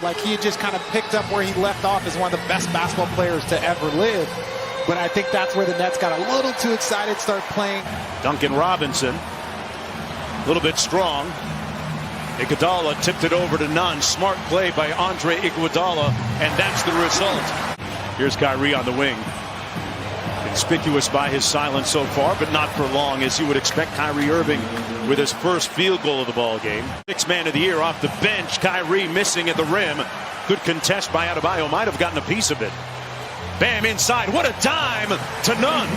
Like he had just kind of picked up where he left off as one of the best basketball players to ever live. But I think that's where the Nets got a little too excited, start playing. Duncan Robinson, a little bit strong. Iguodala tipped it over to Nunn. Smart play by Andre Iguodala, and that's the result. Here's Kyrie on the wing. Conspicuous by his silence so far, but not for long, as you would expect. Kyrie Irving with his first field goal of the ball game. Sixth man of the year off the bench. Kyrie missing at the rim. Good contest by Adebayo. Might have gotten a piece of it. Bam, inside. What a dime to Nunn.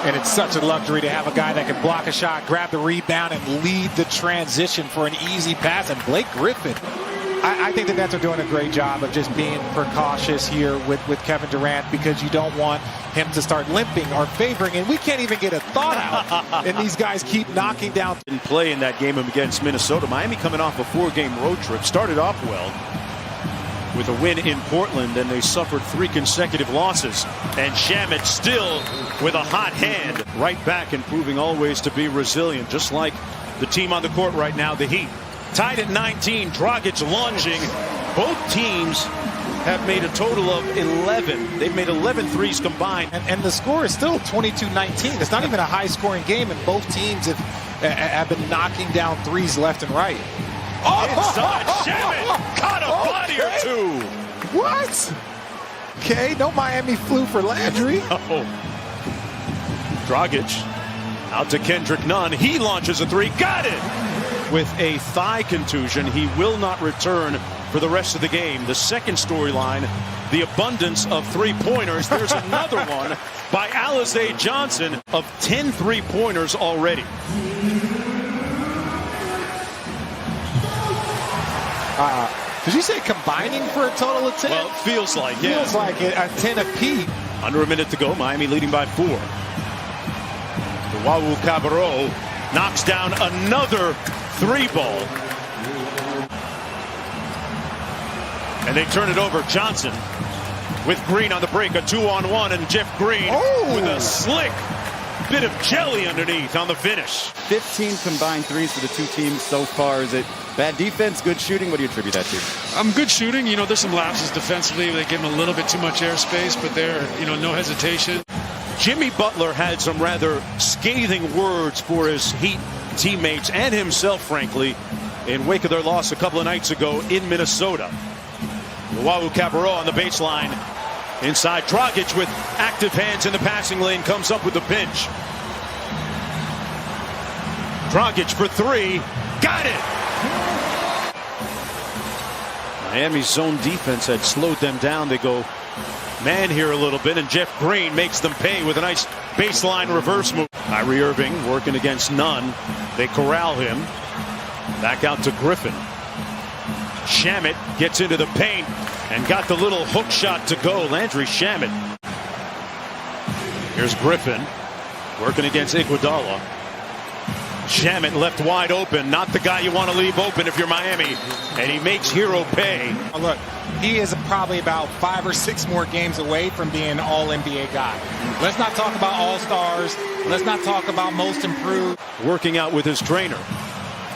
And it's such a luxury to have a guy that can block a shot, grab the rebound, and lead the transition for an easy pass. And Blake Griffin, I think the Nets are doing a great job of just being precautious here with Kevin Durant, because you don't want him to start limping or favoring. And we can't even get a thought out. And these guys keep knocking down. In play in that game against Minnesota. Miami coming off a 4-game road trip. Started off well with a win in Portland, and they suffered 3 consecutive losses. And Shamet still with a hot hand. Right back and proving always to be resilient, just like the team on the court right now, the Heat. Tied at 19, Dragic lunging. Both teams have made a total of 11. They've made 11 threes combined. And the score is still 22-19. It's not even a high-scoring game, and both teams have been knocking down threes left and right. Inside, Shamet caught a body or two. What? Okay, no Miami flu for Landry. Oh. Dragic out to Kendrick Nunn. He launches a three. Got it! With a thigh contusion, he will not return for the rest of the game. The second storyline, the abundance of three-pointers. There's another one by Alize Johnson of 10 three-pointers already. Did you say combining for a total of 10? Well, it feels like, yeah. Feels like it, a 10 apiece. Under a minute to go, Miami leading by 4. Wawu Cabarro knocks down another 3-ball. And they turn it over. Johnson with Green on the break. A 2-on-1, and Jeff Green with a slick bit of jelly underneath on the finish. 15 combined threes for the two teams so far. Is it bad defense, good shooting? What do you attribute that to? Good shooting. You know, there's some lapses defensively. They give him a little bit too much airspace, but they're, no hesitation. Jimmy Butler had some rather scathing words for his Heat teammates and himself, frankly, in wake of their loss a couple of nights ago in Minnesota. Wawu Cabarro on the baseline. Inside, Dragic with active hands in the passing lane comes up with the pinch. Dragic for 3. Got it! Miami's zone defense had slowed them down. They go man here a little bit, and Jeff Green makes them pay with a nice baseline reverse move. Kyrie Irving working against Nunn. They corral him. Back out to Griffin. Shamet gets into the paint and got the little hook shot to go. Landry Shamet. Here's Griffin working against Iguodala. Shamet left wide open. Not the guy you want to leave open if you're Miami. And he makes Hero pay. Look, he is probably about 5 or 6 more games away from being an all-NBA guy. Let's not talk about all-stars. Let's not talk about most improved. Working out with his trainer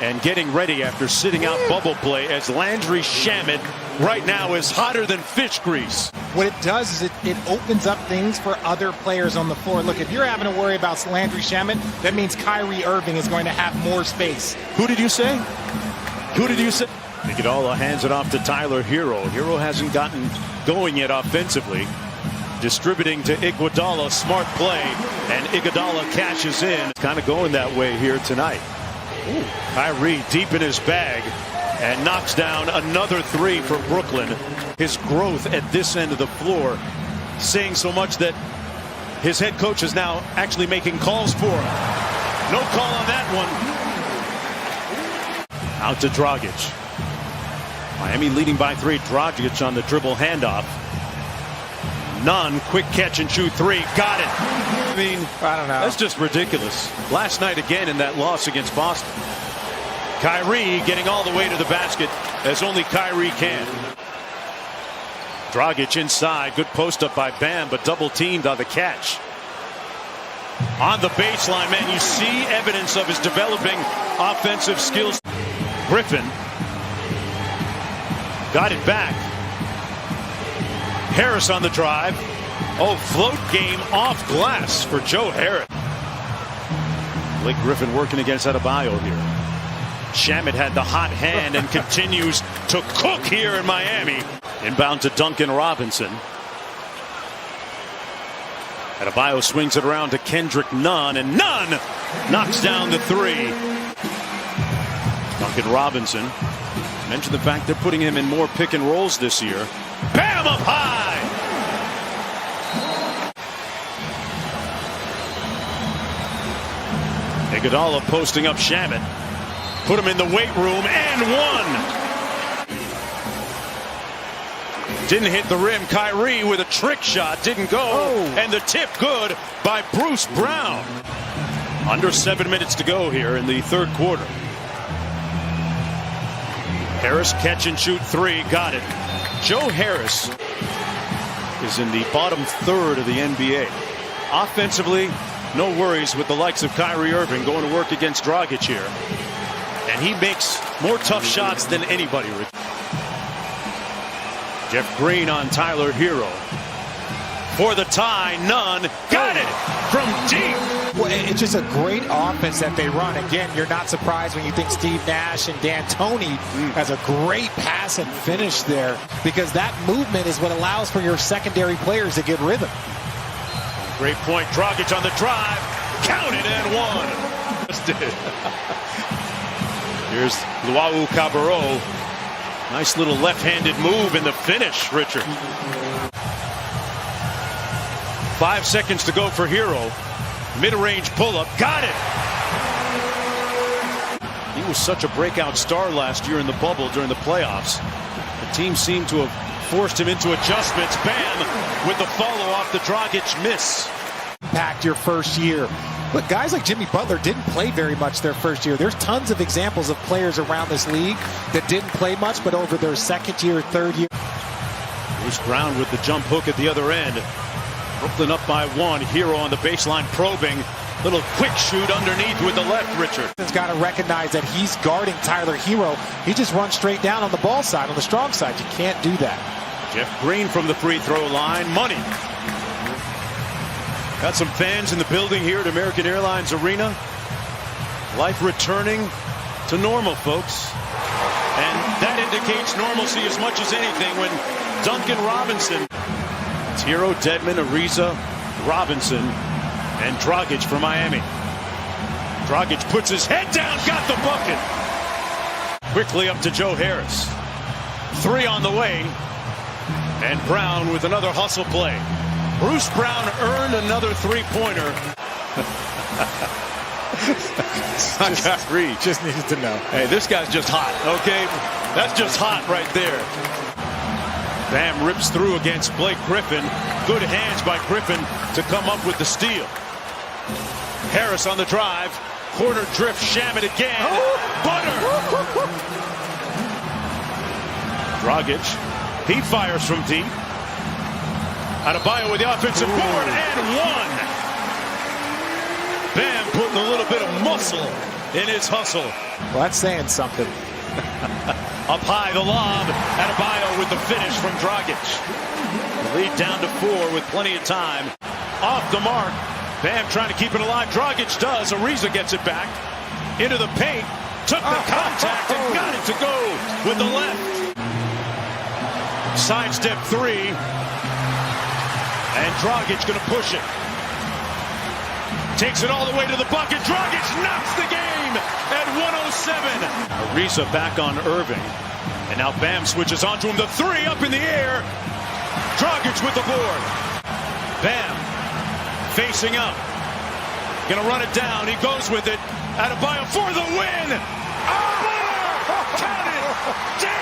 and getting ready after sitting out bubble play, as Landry Shamet right now is hotter than fish grease. What it does is it opens up things for other players on the floor. Look, if you're having to worry about Landry Shamet, that means Kyrie Irving is going to have more space. Who did you say? Who did you say? Iguodala hands it off to Tyler Hero. Hero hasn't gotten going yet offensively. Distributing to Iguodala, smart play, and Iguodala cashes in. It's kind of going that way here tonight. Ooh. Kyrie deep in his bag and knocks down another 3 for Brooklyn. His growth at this end of the floor saying so much that his head coach is now actually making calls for him. No call on that one. Out to Dragic. Miami leading by 3. Dragic on the dribble handoff. Nunn, quick catch and shoot 3. Got it. I mean, I don't know. That's just ridiculous. Last night again in that loss against Boston. Kyrie getting all the way to the basket as only Kyrie can. Dragic inside. Good post up by Bam, but double teamed on the catch. On the baseline, man, you see evidence of his developing offensive skills. Griffin got it back. Harris on the drive. Oh, float game off glass for Joe Harris. Blake Griffin working against Adebayo here. Shamet had the hot hand and continues to cook here in Miami. Inbound to Duncan Robinson. Adebayo swings it around to Kendrick Nunn, and Nunn knocks down the three. Duncan Robinson. Mentioned the fact they're putting him in more pick and rolls this year. Bam, up high! Iguodala posting up Shamet. Put him in the weight room and one. Didn't hit the rim. Kyrie with a trick shot. Didn't go. And the tip good by Bruce Brown. Under 7 minutes to go here in the third quarter. Harris catch and shoot three. Got it. Joe Harris is in the bottom third of the NBA. Offensively, no worries with the likes of Kyrie Irving going to work against Dragic here. And he makes more tough shots than anybody. Jeff Green on Tyler Hero. For the tie, Nunn got it from deep. Well, it's just a great offense that they run. Again, you're not surprised when you think Steve Nash and D'Antoni has a great pass and finish there, because that movement is what allows for your secondary players to get rhythm. Great point. Dragic on the drive. Counted and one. Just did. Here's Luau Cabarro. Nice little left-handed move in the finish, Richard. 5 seconds to go for Hero. Mid-range pull-up. Got it! He was such a breakout star last year in the bubble during the playoffs. The team seemed to have forced him into adjustments. Bam! With the follow off the Dragic miss. Impact your first year. But guys like Jimmy Butler didn't play very much their first year. There's tons of examples of players around this league that didn't play much, but over their second year, third year. Bruce Brown with the jump hook at the other end. Brooklyn up by one. Hero on the baseline probing. Little quick shoot underneath with the left, Richard. He's got to recognize that he's guarding Tyler Hero. He just runs straight down on the ball side, on the strong side. You can't do that. Jeff Green from the free throw line. Money. Got some fans in the building here at American Airlines Arena. Life returning to normal, folks. And that indicates normalcy as much as anything when Duncan Robinson. It's Hero, Dedmon, Ariza, Robinson, and Dragic for Miami. Dragic puts his head down, got the bucket. Quickly up to Joe Harris. Three on the way. And Brown with another hustle play. Bruce Brown earned another three-pointer. Just needed to know. Hey, this guy's just hot, okay? That's just hot right there. Bam rips through against Blake Griffin. Good hands by Griffin to come up with the steal. Harris on the drive. Corner drift, Shamet again. Butter! Dragic. He fires from deep. Adebayo with the offensive board and one. Bam putting a little bit of muscle in his hustle. Well, that's saying something. Up high, the lob. Adebayo with the finish from Dragic. The lead down to 4 with plenty of time. Off the mark. Bam trying to keep it alive. Dragic does. Ariza gets it back. Into the paint. Took the contact and got it to go with the left. Sidestep three. And Dragic going to push it. Takes it all the way to the bucket. Dragic knocks the game at 107. Ariza back on Irving. And now Bam switches onto him. The three up in the air. Dragic with the board. Bam facing up. Going to run it down. He goes with it. Adebayo for the win. Oh! Count it.